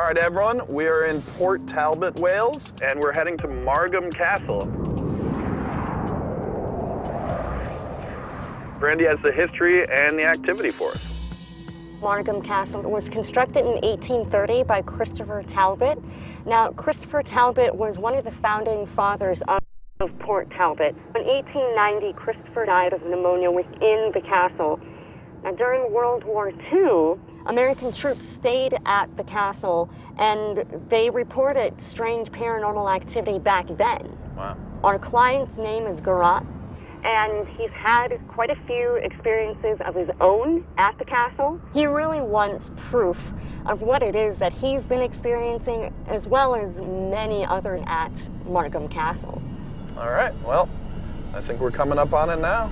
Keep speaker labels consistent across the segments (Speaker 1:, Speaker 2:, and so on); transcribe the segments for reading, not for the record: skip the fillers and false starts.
Speaker 1: All right, everyone, we are in Port Talbot, Wales, and we're heading to Margam Castle. Brandy has the history and the activity for us.
Speaker 2: Margam Castle was constructed in 1830 by Christopher Talbot. Now, Christopher Talbot was one of the founding fathers of Port Talbot. In 1890, Christopher died of pneumonia within the castle. Now, during World War II, American troops stayed at the castle and they reported strange paranormal activity back then.
Speaker 1: Wow.
Speaker 2: Our client's name is Geraint, and he's had quite a few experiences of his own at the castle. He really wants proof of what it is that he's been experiencing, as well as many others at Margam Castle.
Speaker 1: All right, well, I think we're coming up on it now.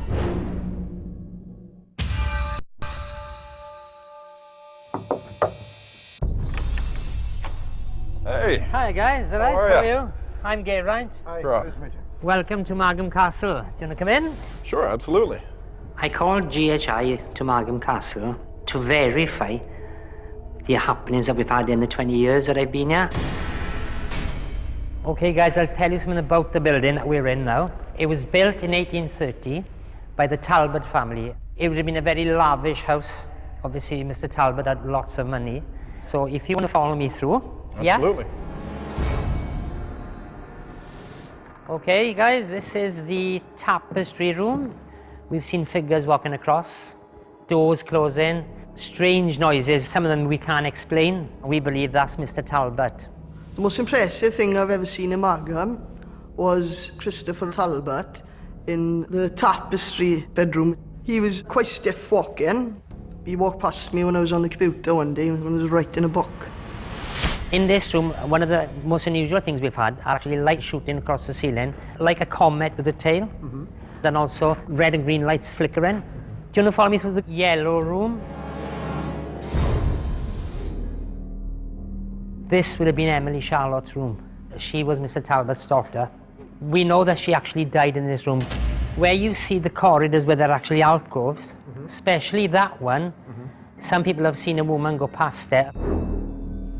Speaker 1: Hey.
Speaker 3: Hi guys, all right, how are you? I'm Geraint.
Speaker 1: Hi,
Speaker 4: nice to meet you.
Speaker 3: Welcome to Margam Castle. Do you want to come in?
Speaker 1: Sure, absolutely.
Speaker 3: I called GHI to Margam Castle to verify the happenings that we've had in the 20 years that I've been here. Okay guys, I'll tell you something about the building that we're in now. It was built in 1830 by the Talbot family. It would have been a very lavish house. Obviously, Mr. Talbot had lots of money. So if you want to follow me through.
Speaker 1: Absolutely.
Speaker 3: Yeah? Okay, guys, this is the tapestry room. We've seen figures walking across, doors closing, strange noises. Some of them we can't explain. We believe that's Mr. Talbot.
Speaker 4: The most impressive thing I've ever seen in Margam was Christopher Talbot in the tapestry bedroom. He was quite stiff walking. He walked past me when I was on the computer one day when I was writing a book.
Speaker 3: In this room, one of the most unusual things we've had are actually light shooting across the ceiling, like a comet with a tail. Mm-hmm. Then also red and green lights flickering. Do you want to follow me through the yellow room? This would have been Emily Charlotte's room. She was Mr. Talbot's daughter. We know that she actually died in this room. Where you see the corridors where there are actually alcoves, especially that one, some people have seen a woman go past there.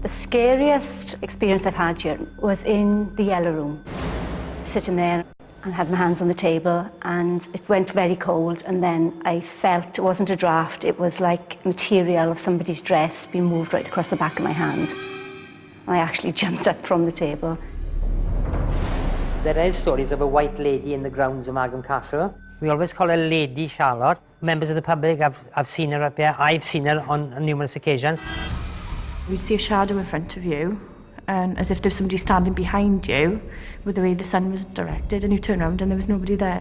Speaker 5: The scariest experience I've had here was in the yellow room. Sitting there and had my hands on the table and it went very cold, and then I felt it wasn't a draft, it was like material of somebody's dress being moved right across the back of my hand. And I actually jumped up from the table.
Speaker 3: There are stories of a white lady in the grounds of Margam Castle. We always call her Lady Charlotte. Members of the public have seen her up here. I've seen her on numerous occasions.
Speaker 6: You'd see a shadow in front of you, and as if there was somebody standing behind you with the way the sun was directed, and you turn around and there was nobody there.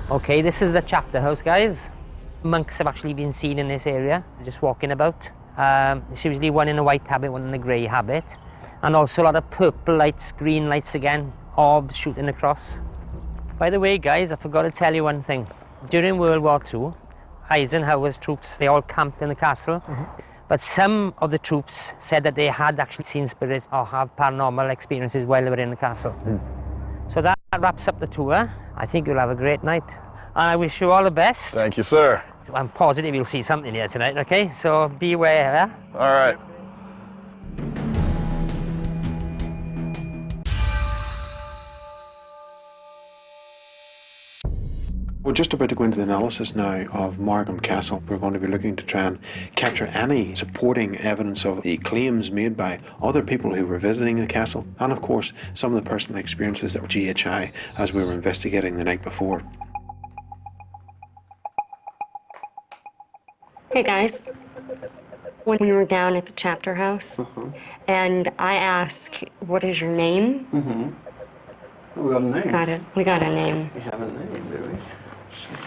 Speaker 3: Okay, this is the chapter house, guys. Monks have actually been seen in this area, just walking about. There's usually one in a white habit, one in a grey habit. And also a lot of purple lights, green lights again, orbs shooting across. By the way, guys, I forgot to tell you one thing. During World War II, Eisenhower's troops, they all camped in the castle. But some of the troops said that they had actually seen spirits or have paranormal experiences while they were in the castle. So that wraps up the tour. I think you'll have a great night. And I wish you all the best.
Speaker 1: Thank you, sir.
Speaker 3: I'm positive you'll see something here tonight, okay? So beware, huh?
Speaker 1: All right.
Speaker 7: We're just about to go into the analysis now of Margam Castle. We're going to be looking to try and capture any supporting evidence of the claims made by other people who were visiting the castle, and of course some of the personal experiences that were GHI as we were investigating the night before.
Speaker 2: Hey guys, when we were down at the chapter house, and I asked, what is your name?
Speaker 4: We got a name.
Speaker 2: Got it. We got a name.
Speaker 4: We have a name, do we? Let's see.
Speaker 2: What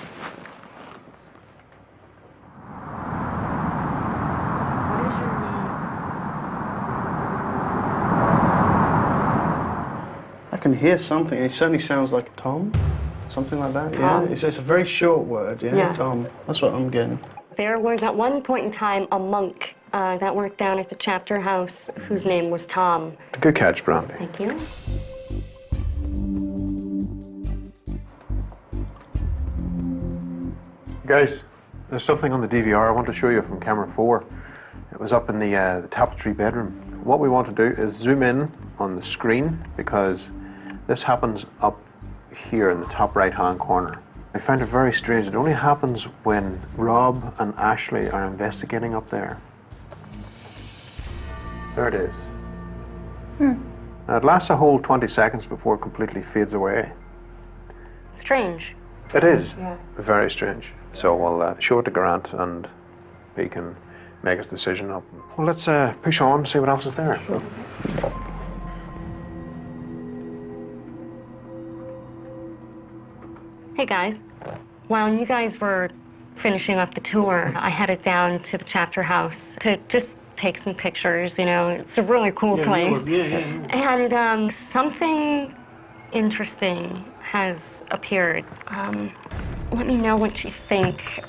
Speaker 2: is your name?
Speaker 4: I can hear something. It certainly sounds like Tom. Something like that,
Speaker 2: Tom.
Speaker 4: yeah. It's a very short word,
Speaker 2: Yeah.
Speaker 4: Tom. That's what I'm getting.
Speaker 2: There was at one point in time a monk that worked down at the chapter house whose name was Tom.
Speaker 7: Good catch, Brandy.
Speaker 2: Thank you.
Speaker 7: Guys, there's something on the DVR I want to show you from camera 4. It was up in the tapestry bedroom. What we want to do is zoom in on the screen because this happens up here in the top right-hand corner. I find it very strange. It only happens when Rob and Ashley are investigating up there. There it is. Now it lasts a whole 20 seconds before it completely fades away.
Speaker 2: Strange.
Speaker 7: It is. Yeah. Very strange. So we'll show it to Geraint and he can make his decision up. Well, let's push on and see what else is there. Sure.
Speaker 2: Hey guys, while you guys were finishing up the tour, I headed down to the chapter house to just take some pictures, you know. It's a really cool place. And something interesting has appeared. Let me know what you think.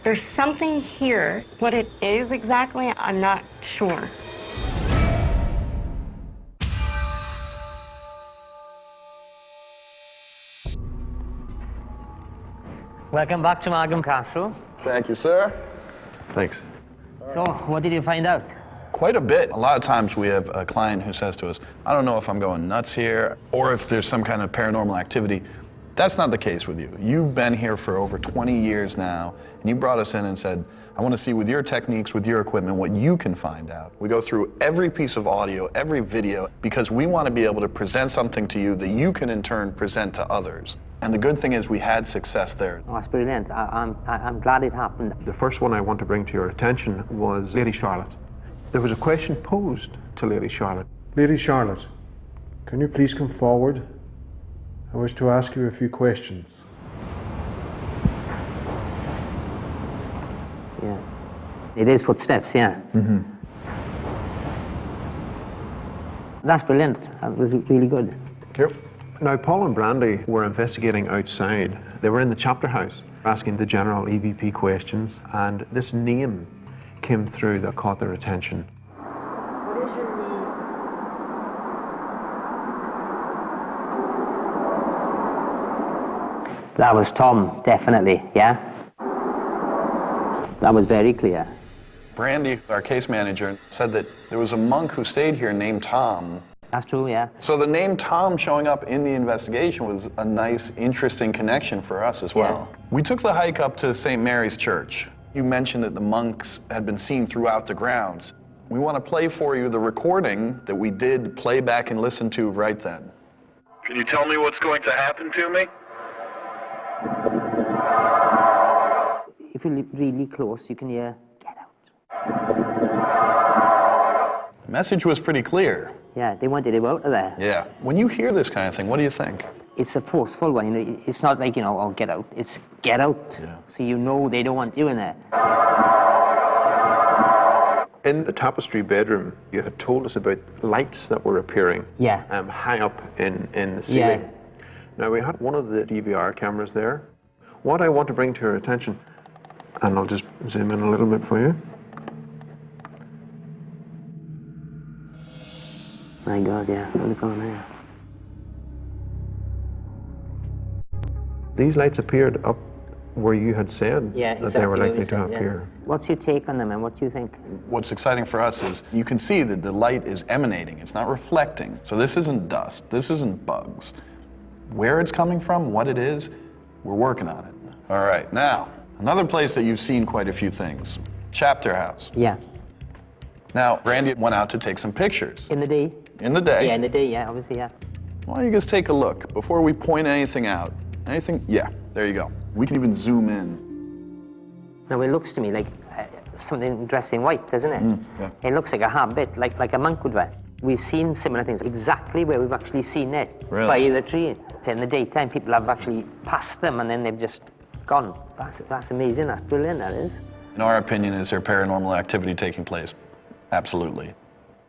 Speaker 2: There's something here. What it is exactly, I'm not sure.
Speaker 3: Welcome back to Margam Castle.
Speaker 8: Thank you, sir.
Speaker 7: Thanks.
Speaker 3: So, what did you find out?
Speaker 8: Quite a bit. A lot of times we have a client who says to us, I don't know if I'm going nuts here or if there's some kind of paranormal activity. That's not the case with you. You've been here for over 20 years now, and you brought us in and said, I want to see with your techniques, with your equipment, what you can find out. We go through every piece of audio, every video, because we want to be able to present something to you that you can in turn present to others. And the good thing is we had success there.
Speaker 3: Oh, that's brilliant. I'm glad it happened.
Speaker 7: The first one I want to bring to your attention was Lady Charlotte. There was a question posed to Lady Charlotte.
Speaker 9: Lady Charlotte, can you please come forward? I wish to ask you a few questions.
Speaker 3: Yeah. It is footsteps, yeah. Mm-hmm. That's brilliant. That was really good.
Speaker 7: Thank you. Now, Paul and Brandy were investigating outside. They were in the chapter house, asking the general EVP questions, and this name came through that caught their attention.
Speaker 2: What is your name?
Speaker 3: That was Tom, definitely, yeah? That was very clear.
Speaker 8: Brandy, our case manager, said that there was a monk who stayed here named Tom.
Speaker 3: That's true, yeah.
Speaker 8: So the name Tom showing up in the investigation was a nice, interesting connection for us as well. Yeah. We took the hike up to St. Mary's Church. You mentioned that the monks had been seen throughout the grounds. We want to play for you the recording that we did play back and listen to right then.
Speaker 1: Can you tell me what's going to happen to me?
Speaker 3: If you look really close, you can hear, "Get out."
Speaker 8: The message was pretty clear.
Speaker 3: Yeah, they wanted him out of there.
Speaker 8: Yeah. When you hear this kind of thing, what do you think?
Speaker 3: It's a forceful one, you know. It's not like, you know, oh, get out. It's get out.
Speaker 8: Yeah.
Speaker 3: So you know they don't want you in there.
Speaker 7: In the tapestry bedroom, you had told us about lights that were appearing high up in the ceiling.
Speaker 3: Yeah.
Speaker 7: Now, we had one of the DVR cameras there. What I want to bring to your attention, and I'll just zoom in a little bit for you.
Speaker 3: My God, yeah, look on there.
Speaker 7: These lights appeared up where you had said that they were likely to appear.
Speaker 3: What's your take on them, and what do you think?
Speaker 8: What's exciting for us is you can see that the light is emanating. It's not reflecting. So this isn't dust. This isn't bugs. Where it's coming from, what it is, we're working on it. All right, now, another place that you've seen quite a few things, Chapter House.
Speaker 3: Yeah.
Speaker 8: Now, Brandy went out to take some pictures.
Speaker 3: In the day?
Speaker 8: In the day?
Speaker 3: Yeah, in the day, yeah, obviously, yeah.
Speaker 8: Why don't you just take a look before we point anything out? Anything? Yeah, there you go. We can even zoom in.
Speaker 3: Now, it looks to me like something dressed in white, doesn't it?
Speaker 8: Yeah.
Speaker 3: It looks like a habit, like a monk would wear. We've seen similar things, exactly where we've actually seen it, by the tree. So in the daytime, people have actually passed them and then they've just gone. That's amazing, that's brilliant, that is.
Speaker 8: In our opinion, is there paranormal activity taking place? Absolutely.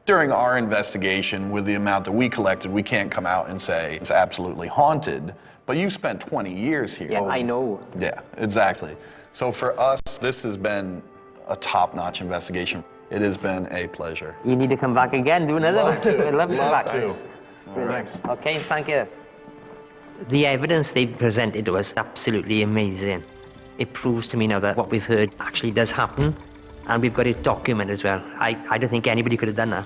Speaker 8: During our investigation, with the amount that we collected, we can't come out and say it's absolutely haunted, but you spent 20 years here.
Speaker 3: Yeah, I know.
Speaker 8: Yeah, exactly. So for us, this has been a top-notch investigation. It has been a pleasure.
Speaker 3: You need to come back again, do another one. I'd love to come back.
Speaker 8: All right.
Speaker 3: Okay, thank you. The evidence they presented to us, absolutely amazing. It proves to me now that what we've heard actually does happen. and we've got it documented as well. I don't think anybody could have done that.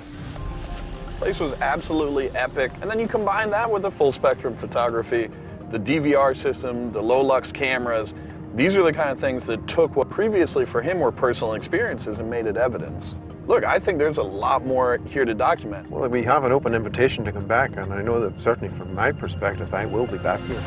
Speaker 8: The place was absolutely epic. And then you combine that with the full spectrum photography, the DVR system, the low lux cameras. These are the kind of things that took what previously for him were personal experiences and made it evidence. Look, I think there's a lot more here to document.
Speaker 7: Well, we have an open invitation to come back, and I know that certainly from my perspective, I will be back here.